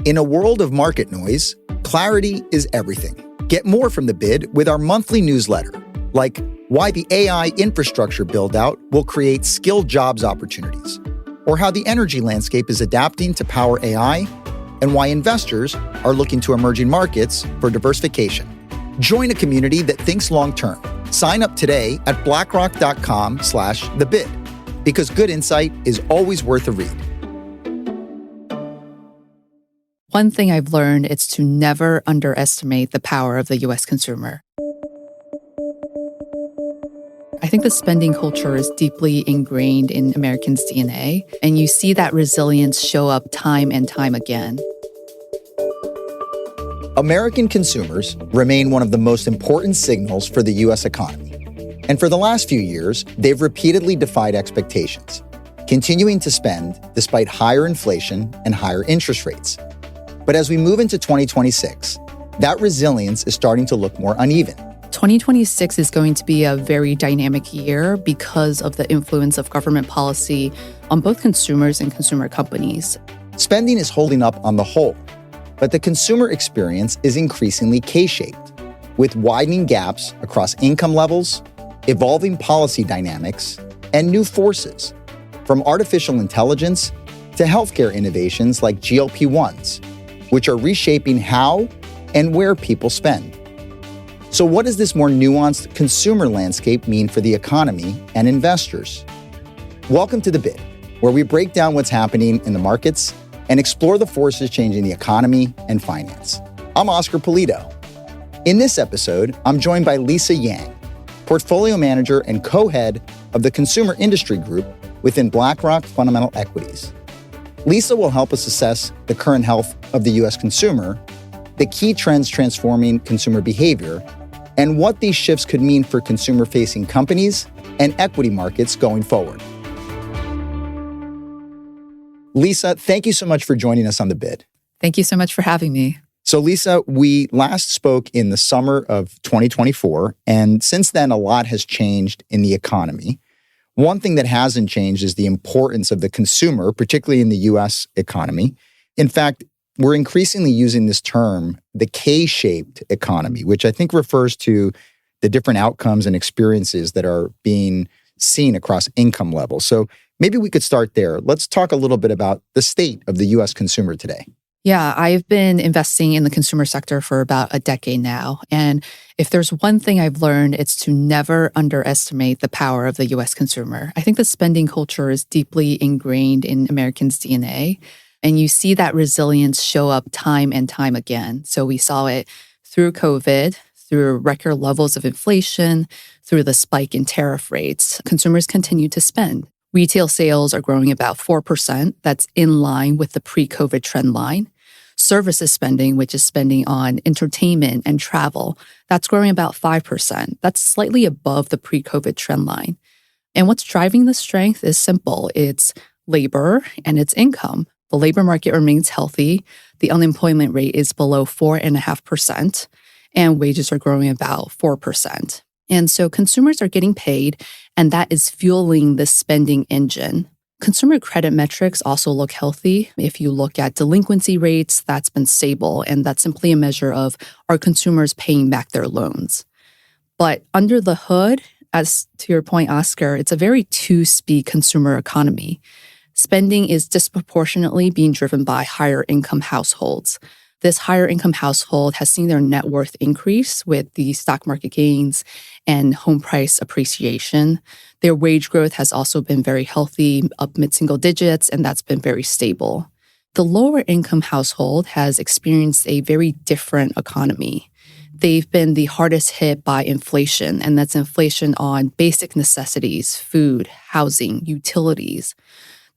In a world of market noise, clarity is everything. Get more from The Bid with our monthly newsletter, like why the AI infrastructure build-out will create skilled jobs opportunities, or how the energy landscape is adapting to power AI, and why investors are looking to emerging markets for diversification. Join a community that thinks long-term. Sign up today at blackrock.com/thebid, because good insight is always worth a read. One thing I've learned is to never underestimate the power of the U.S. consumer. I think the spending culture is deeply ingrained in Americans' DNA, and you see that resilience show up time and time again. American consumers remain one of the most important signals for the U.S. economy. And for the last few years, they've repeatedly defied expectations, continuing to spend despite higher inflation and higher interest rates. But as we move into 2026, that resilience is starting to look more uneven. 2026 is going to be a very dynamic year because of the influence of government policy on both consumers and consumer companies. Spending is holding up on the whole, but the consumer experience is increasingly K-shaped, with widening gaps across income levels, evolving policy dynamics, and new forces, from artificial intelligence to healthcare innovations like GLP-1s, which are reshaping how and where people spend. So what does this more nuanced consumer landscape mean for the economy and investors? Welcome to The Bid, where we break down what's happening in the markets and explore the forces changing the economy and finance. I'm Oscar Pulido. In this episode, I'm joined by Lisa Yang, portfolio manager and co-head of the Consumer Industry Group within BlackRock Fundamental Equities. Lisa will help us assess the current health of the U.S. consumer, the key trends transforming consumer behavior, and what these shifts could mean for consumer-facing companies and equity markets going forward. Lisa, thank you so much for joining us on The Bid. Thank you so much for having me. So Lisa, we last spoke in the summer of 2024, and since then a lot has changed in the economy. One thing that hasn't changed is the importance of the consumer, particularly in the U.S. economy. In fact, we're increasingly using this term, the K-shaped economy, which I think refers to the different outcomes and experiences that are being seen across income levels. So maybe we could start there. Let's talk a little bit about the state of the U.S. consumer today. Yeah, I've been investing in the consumer sector for about a decade now. And if there's one thing I've learned, it's to never underestimate the power of the U.S. consumer. I think the spending culture is deeply ingrained in Americans' DNA. And you see that resilience show up time and time again. So we saw it through COVID, through record levels of inflation, through the spike in tariff rates. Consumers continue to spend. Retail sales are growing about 4%. That's in line with the pre-COVID trend line. Services spending, which is spending on entertainment and travel, that's growing about 5%. That's slightly above the pre-COVID trend line. And what's driving the strength is simple. It's labor and it's income. The labor market remains healthy. The unemployment rate is below 4.5%, and wages are growing about 4%. And so consumers are getting paid, and that is fueling the spending engine. Consumer credit metrics also look healthy. If you look at delinquency rates, that's been stable, and that's simply a measure of are consumers paying back their loans. But under the hood, as to your point, Oscar, it's a very two-speed consumer economy. Spending is disproportionately being driven by higher income households. This higher income household has seen their net worth increase with the stock market gains and home price appreciation. Their wage growth has also been very healthy, up mid-single digits, and that's been very stable. The lower income household has experienced a very different economy. They've been the hardest hit by inflation, and that's inflation on basic necessities, food, housing, utilities.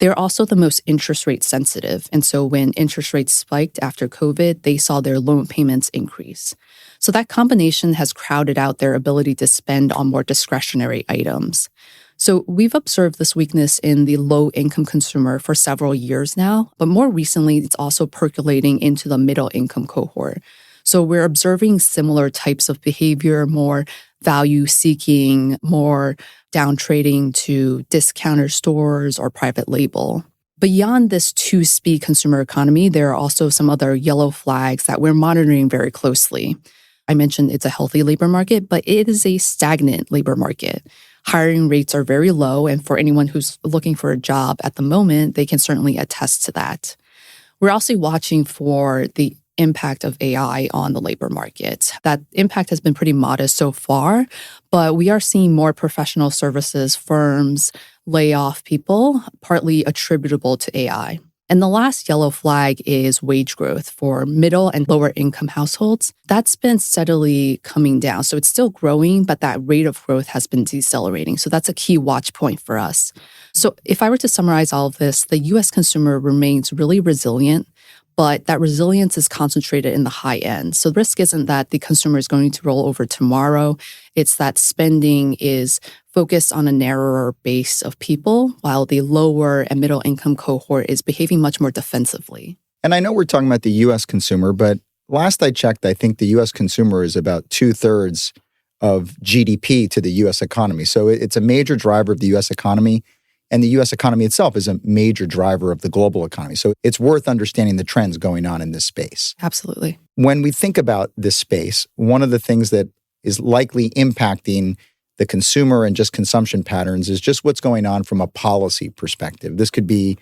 They're also the most interest rate sensitive. And so when interest rates spiked after COVID, they saw their loan payments increase. So that combination has crowded out their ability to spend on more discretionary items. So we've observed this weakness in the low-income consumer for several years now, but more recently, it's also percolating into the middle-income cohort. So we're observing similar types of behavior, more value-seeking, more down trading to discounter stores or private label. Beyond this two-speed consumer economy, there are also some other yellow flags that we're monitoring very closely. I mentioned it's a healthy labor market, but it is a stagnant labor market. Hiring rates are very low, and for anyone who's looking for a job at the moment, they can certainly attest to that. We're also watching for the impact of AI on the labor market. That impact has been pretty modest so far, but we are seeing more professional services firms lay off people, partly attributable to AI. And the last yellow flag is wage growth for middle and lower income households. That's been steadily coming down. So it's still growing, but that rate of growth has been decelerating. So that's a key watch point for us. So if I were to summarize all of this, the US consumer remains really resilient, but that resilience is concentrated in the high end. So the risk isn't that the consumer is going to roll over tomorrow. It's that spending is focused on a narrower base of people, while the lower and middle income cohort is behaving much more defensively. And I know we're talking about the U.S. consumer, but last I checked, I think the U.S. consumer is about 2/3 of GDP to the U.S. economy. So it's a major driver of the U.S. economy. And the U.S. economy itself is a major driver of the global economy. So it's worth understanding the trends going on in this space. Absolutely. When we think about this space, one of the things that is likely impacting the consumer and just consumption patterns is just what's going on from a policy perspective. This could be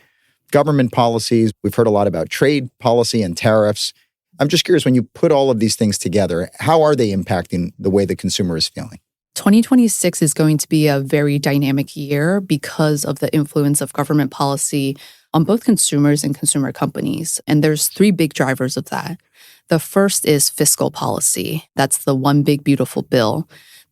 government policies. We've heard a lot about trade policy and tariffs. I'm just curious, when you put all of these things together, how are they impacting the way the consumer is feeling? 2026 is going to be a very dynamic year because of the influence of government policy on both consumers and consumer companies. And there's three big drivers of that. The first is fiscal policy. That's the one big beautiful bill.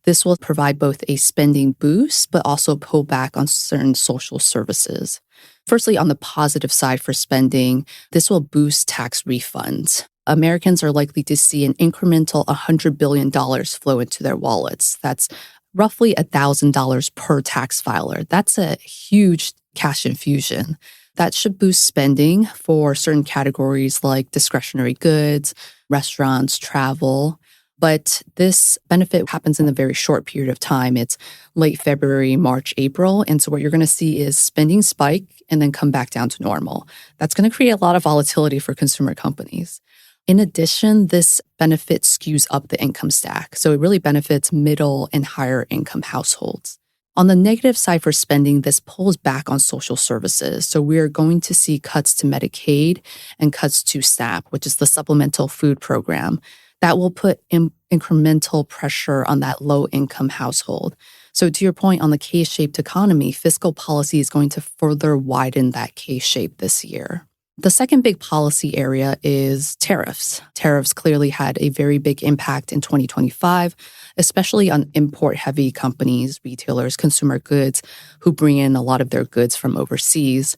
This will provide both a spending boost, but also pull back on certain social services. Firstly, on the positive side for spending, this will boost tax refunds. Americans are likely to see an incremental $100 billion flow into their wallets. That's roughly $1,000 per tax filer. That's a huge cash infusion. That should boost spending for certain categories like discretionary goods, restaurants, travel. But this benefit happens in a very short period of time. It's late February, March, April. And so what you're going to see is spending spike and then come back down to normal. That's going to create a lot of volatility for consumer companies. In addition, this benefit skews up the income stack. So it really benefits middle and higher income households. On the negative side for spending, this pulls back on social services. So we're going to see cuts to Medicaid and cuts to SNAP, which is the Supplemental Food Program. That will put incremental pressure on that low-income household. So to your point on the K-shaped economy, fiscal policy is going to further widen that K-shape this year. The second big policy area is tariffs. Tariffs clearly had a very big impact in 2025, especially on import-heavy companies, retailers, consumer goods, who bring in a lot of their goods from overseas.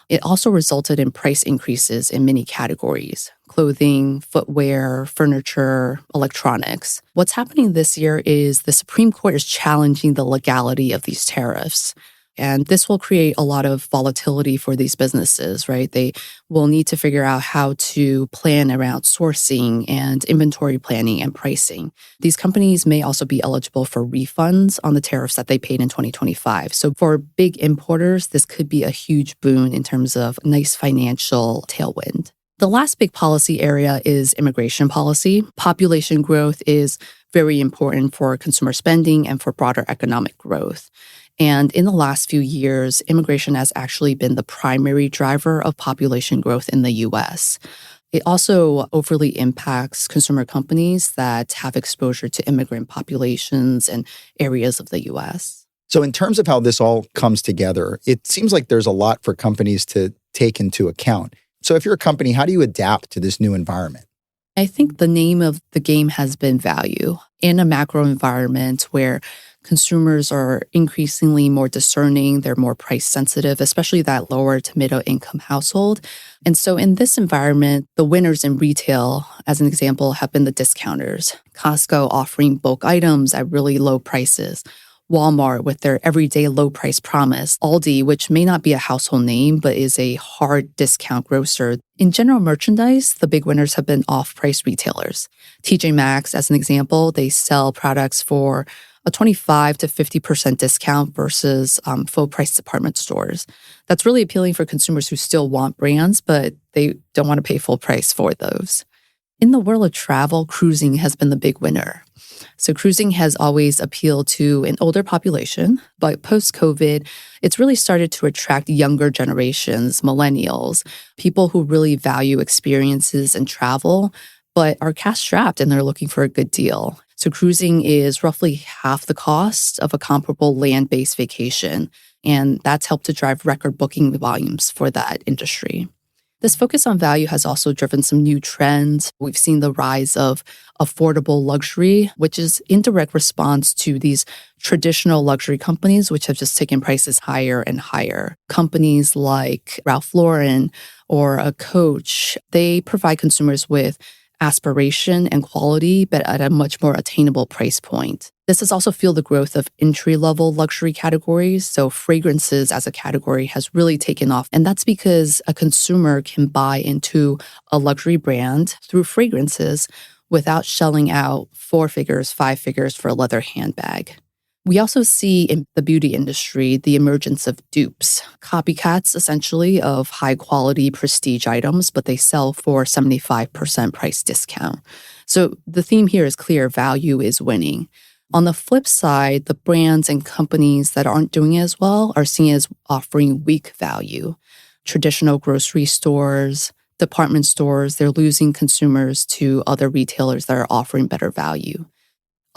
It also resulted in price increases in many categories: clothing, footwear, furniture, electronics. What's happening this year is the Supreme Court is challenging the legality of these tariffs. And this will create a lot of volatility for these businesses, right? They will need to figure out how to plan around sourcing and inventory planning and pricing. These companies may also be eligible for refunds on the tariffs that they paid in 2025. So for big importers, this could be a huge boon in terms of nice financial tailwind. The last big policy area is immigration policy. Population growth is very important for consumer spending and for broader economic growth. And in the last few years, immigration has actually been the primary driver of population growth in the US. It also overly impacts consumer companies that have exposure to immigrant populations and areas of the US. So in terms of how this all comes together, it seems like there's a lot for companies to take into account. So if you're a company, how do you adapt to this new environment? I think the name of the game has been value. In a macro environment where consumers are increasingly more discerning, they're more price sensitive, especially that lower to middle income household. And so in this environment, the winners in retail, as an example, have been the discounters. Costco offering bulk items at really low prices. Walmart with their everyday low price promise, Aldi, which may not be a household name, but is a hard discount grocer. In general merchandise, the big winners have been off-price retailers. TJ Maxx, as an example, they sell products for a 25 to 50% discount versus full price department stores. That's really appealing for consumers who still want brands, but they don't want to pay full price for those. In the world of travel, cruising has been the big winner. So cruising has always appealed to an older population, but post-COVID, it's really started to attract younger generations, millennials, people who really value experiences and travel, but are cash-strapped and they're looking for a good deal. So cruising is roughly half the cost of a comparable land-based vacation, and that's helped to drive record booking volumes for that industry. This focus on value has also driven some new trends. We've seen the rise of affordable luxury, which is in direct response to these traditional luxury companies, which have just taken prices higher and higher. Companies like Ralph Lauren or a Coach, they provide consumers with aspiration and quality, but at a much more attainable price point. This has also fueled the growth of entry-level luxury categories. So fragrances as a category has really taken off. And that's because a consumer can buy into a luxury brand through fragrances without shelling out 4 figures, 5 figures for a leather handbag. We also see in the beauty industry the emergence of dupes, copycats essentially of high-quality prestige items, but they sell for 75% price discount. So the theme here is clear: value is winning. On the flip side, the brands and companies that aren't doing it as well are seen as offering weak value. Traditional grocery stores, department stores, they're losing consumers to other retailers that are offering better value.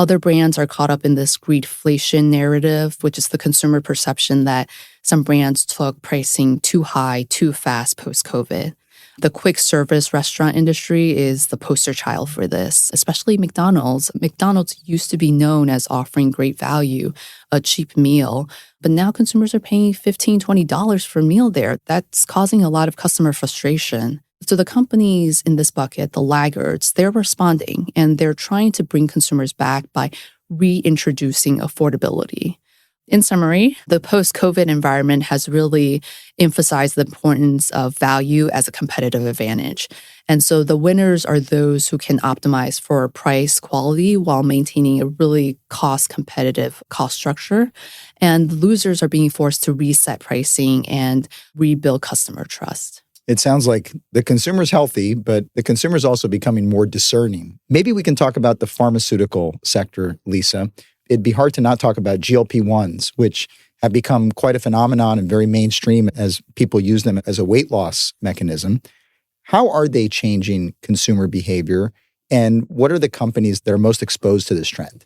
Other brands are caught up in this greedflation narrative, which is the consumer perception that some brands took pricing too high, too fast post-COVID. The quick service restaurant industry is the poster child for this, especially McDonald's. McDonald's used to be known as offering great value, a cheap meal, but now consumers are paying $15, $20 for a meal there. That's causing a lot of customer frustration. So the companies in this bucket, the laggards, they're responding and they're trying to bring consumers back by reintroducing affordability. In summary, the post-COVID environment has really emphasized the importance of value as a competitive advantage. And so the winners are those who can optimize for price quality while maintaining a really cost-competitive cost structure. And losers are being forced to reset pricing and rebuild customer trust. It sounds like the consumer's healthy, but the consumer's also becoming more discerning. Maybe we can talk about the pharmaceutical sector, Lisa. It'd be hard to not talk about GLP-1s, which have become quite a phenomenon and very mainstream as people use them as a weight loss mechanism. How are they changing consumer behavior? And what are the companies that are most exposed to this trend?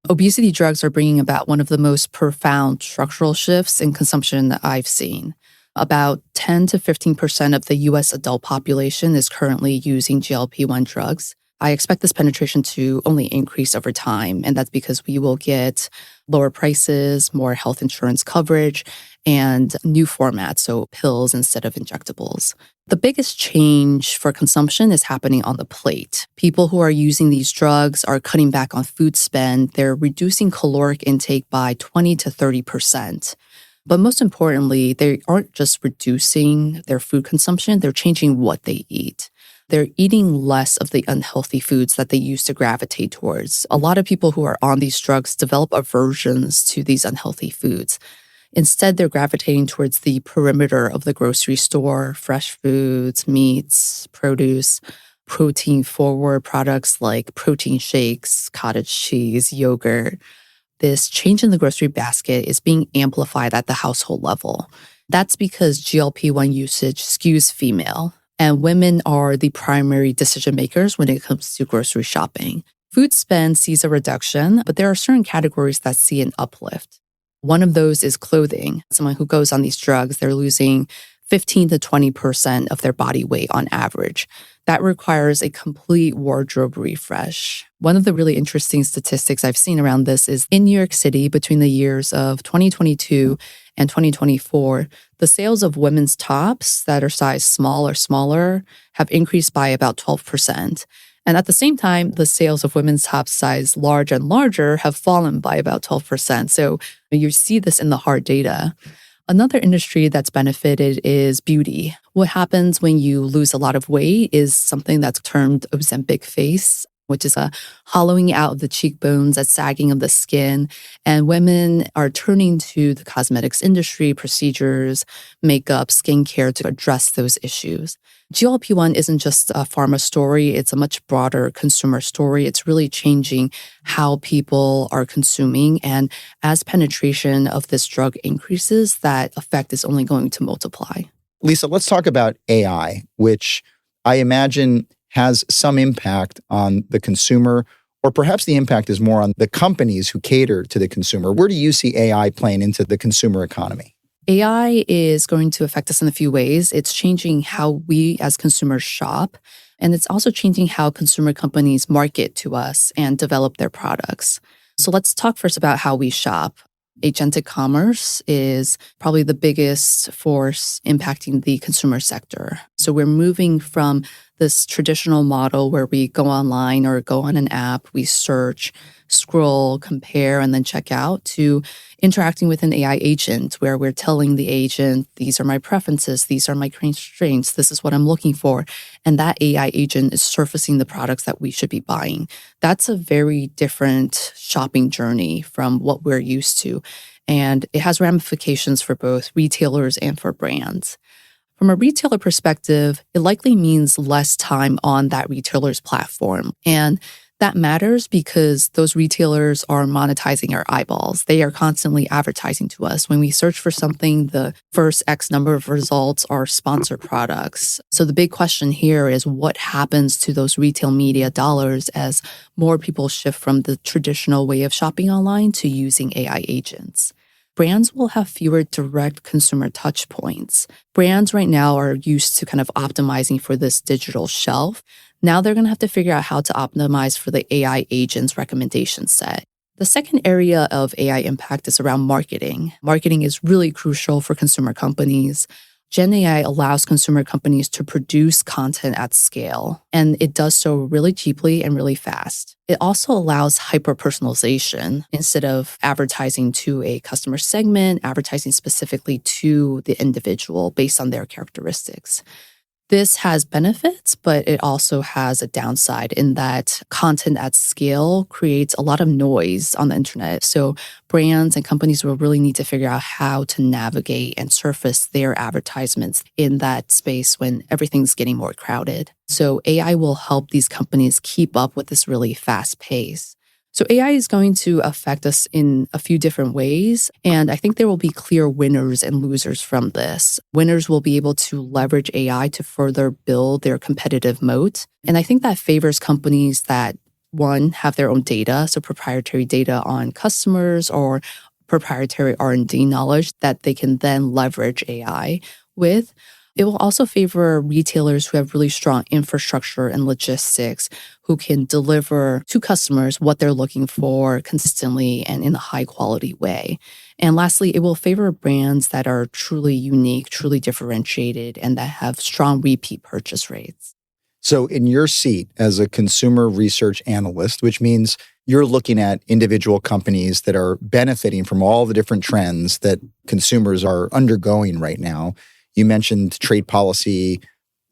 Obesity drugs are bringing about one of the most profound structural shifts in consumption that I've seen. About 10 to 15% of the U.S. adult population is currently using GLP-1 drugs. I expect this penetration to only increase over time, and that's because we will get lower prices, more health insurance coverage, and new formats, so pills instead of injectables. The biggest change for consumption is happening on the plate. People who are using these drugs are cutting back on food spend. They're reducing caloric intake by 20 to 30%. But most importantly, they aren't just reducing their food consumption, they're changing what they eat. They're eating less of the unhealthy foods that they used to gravitate towards. A lot of people who are on these drugs develop aversions to these unhealthy foods. Instead, they're gravitating towards the perimeter of the grocery store, fresh foods, meats, produce, protein-forward products like protein shakes, cottage cheese, yogurt. This change in the grocery basket is being amplified at the household level. That's because GLP-1 usage skews female, and women are the primary decision makers when it comes to grocery shopping. Food spend sees a reduction, but there are certain categories that see an uplift. One of those is clothing. Someone who goes on these drugs, they're losing 15 to 20% of their body weight on average. That requires a complete wardrobe refresh. One of the really interesting statistics I've seen around this is in New York City between the years of 2022 and 2024, the sales of women's tops that are sized small or smaller have increased by about 12%. And at the same time, the sales of women's tops sized large and larger have fallen by about 12%. So you see this in the hard data. Another industry that's benefited is beauty. What happens when you lose a lot of weight is something that's termed Ozempic face. which is a hollowing out of the cheekbones, a sagging of the skin. And women are turning to the cosmetics industry, procedures, makeup, skincare to address those issues. GLP-1 isn't just a pharma story. It's a much broader consumer story. It's really changing how people are consuming. And as penetration of this drug increases, that effect is only going to multiply. Lisa, let's talk about AI, which I imagine has some impact on the consumer, or perhaps the impact is more on the companies who cater to the consumer. Where do you see AI playing into the consumer economy? AI is going to affect us in a few ways. It's changing how we as consumers shop, and it's also changing how consumer companies market to us and develop their products. So let's talk first about how we shop. Agentic commerce is probably the biggest force impacting the consumer sector. So we're moving from this traditional model where we go online or go on an app, we search, scroll, compare, and then check out, to interacting with an AI agent where we're telling the agent, these are my preferences, these are my constraints, this is what I'm looking for. And that AI agent is surfacing the products that we should be buying. That's a very different shopping journey from what we're used to. And it has ramifications for both retailers and for brands. From a retailer perspective, it likely means less time on that retailer's platform. And that matters because those retailers are monetizing our eyeballs. They are constantly advertising to us. When we search for something, the first X number of results are sponsored products. So the big question here is what happens to those retail media dollars as more people shift from the traditional way of shopping online to using AI agents. Brands will have fewer direct consumer touch points. Brands right now are used to kind of optimizing for this digital shelf. Now they're going to have to figure out how to optimize for the AI agent's recommendation set. The second area of AI impact is around marketing. Marketing is really crucial for consumer companies. Gen AI allows consumer companies to produce content at scale, and it does so really cheaply and really fast. It also allows hyper-personalization. Instead of advertising to a customer segment, advertising specifically to the individual based on their characteristics. This has benefits, but it also has a downside in that content at scale creates a lot of noise on the internet. So brands and companies will really need to figure out how to navigate and surface their advertisements in that space when everything's getting more crowded. So AI will help these companies keep up with this really fast pace. So AI is going to affect us in a few different ways, and I think there will be clear winners and losers from this. Winners will be able to leverage AI to further build their competitive moat, and I think that favors companies that, one, have their own data, so proprietary data on customers or proprietary R&D knowledge that they can then leverage AI with. It will also favor retailers who have really strong infrastructure and logistics, who can deliver to customers what they're looking for consistently and in a high quality way. And lastly, it will favor brands that are truly unique, truly differentiated, and that have strong repeat purchase rates. So in your seat as a consumer research analyst, which means you're looking at individual companies that are benefiting from all the different trends that consumers are undergoing right now. You mentioned trade policy,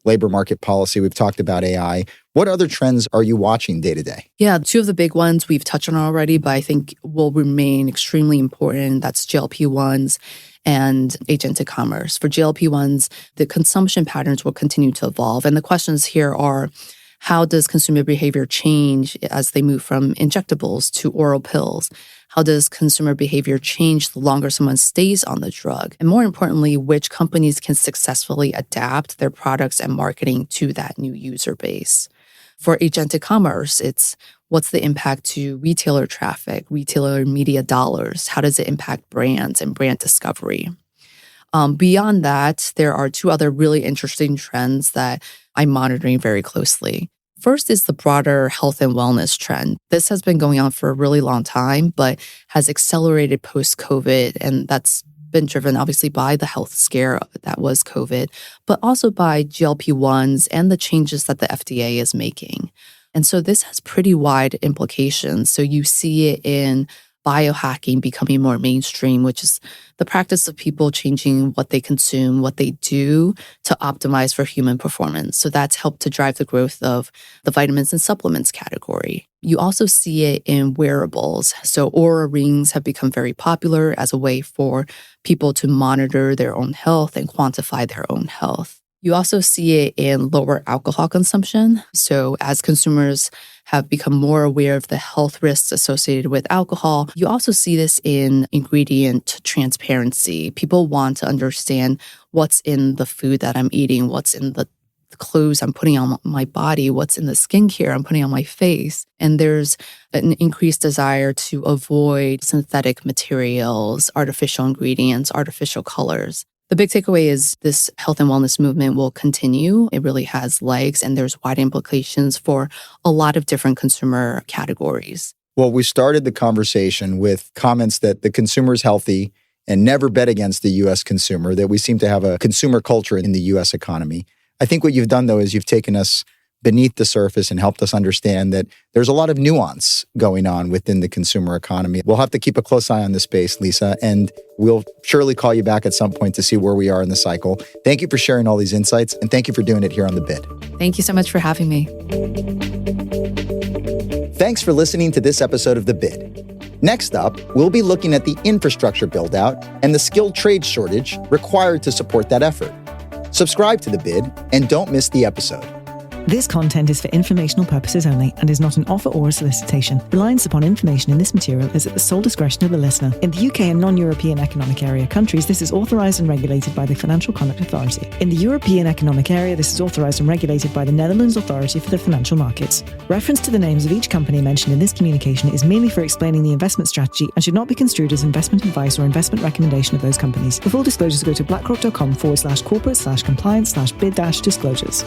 labor market policy. We've talked about AI. What other trends are you watching day to day? Yeah, two of the big ones we've touched on already, but I think will remain extremely important. That's GLP-1s and agentic commerce. For GLP-1s, the consumption patterns will continue to evolve. And the questions here are, how does consumer behavior change as they move from injectables to oral pills? How does consumer behavior change the longer someone stays on the drug? And more importantly, which companies can successfully adapt their products and marketing to that new user base? For agentic commerce, it's what's the impact to retailer traffic, retailer media dollars? How does it impact brands and brand discovery? Beyond that, there are two other really interesting trends that I'm monitoring very closely. First is the broader health and wellness trend. This has been going on for a really long time, but has accelerated post-COVID. And that's been driven obviously by the health scare that was COVID, but also by GLP-1s and the changes that the FDA is making. And so this has pretty wide implications. So you see it in biohacking becoming more mainstream, which is the practice of people changing what they consume, what they do to optimize for human performance. So that's helped to drive the growth of the vitamins and supplements category. You also see it in wearables. So Oura rings have become very popular as a way for people to monitor their own health and quantify their own health. You also see it in lower alcohol consumption. So as consumers have become more aware of the health risks associated with alcohol, you also see this in ingredient transparency. People want to understand what's in the food that I'm eating, what's in the clothes I'm putting on my body, what's in the skincare I'm putting on my face. And there's an increased desire to avoid synthetic materials, artificial ingredients, artificial colors. The big takeaway is this health and wellness movement will continue. It really has legs, and there's wide implications for a lot of different consumer categories. Well, we started the conversation with comments that the consumer is healthy and never bet against the U.S. consumer, that we seem to have a consumer culture in the U.S. economy. I think what you've done, though, is you've taken us beneath the surface and helped us understand that there's a lot of nuance going on within the consumer economy. We'll have to keep a close eye on this space, Lisa, and we'll surely call you back at some point to see where we are in the cycle. Thank you for sharing all these insights, and thank you for doing it here on The Bid. Thank you so much for having me. Thanks for listening to this episode of The Bid. Next up, we'll be looking at the infrastructure build-out and the skilled trade shortage required to support that effort. Subscribe to The Bid and don't miss the episode. This content is for informational purposes only and is not an offer or a solicitation. Reliance upon information in this material is at the sole discretion of the listener. In the UK and non-European Economic Area countries, this is authorised and regulated by the Financial Conduct Authority. In the European Economic Area, this is authorised and regulated by the Netherlands Authority for the Financial Markets. Reference to the names of each company mentioned in this communication is merely for explaining the investment strategy and should not be construed as investment advice or investment recommendation of those companies. For full disclosures, go to blackrock.com/corporate/compliance/bid-disclosures.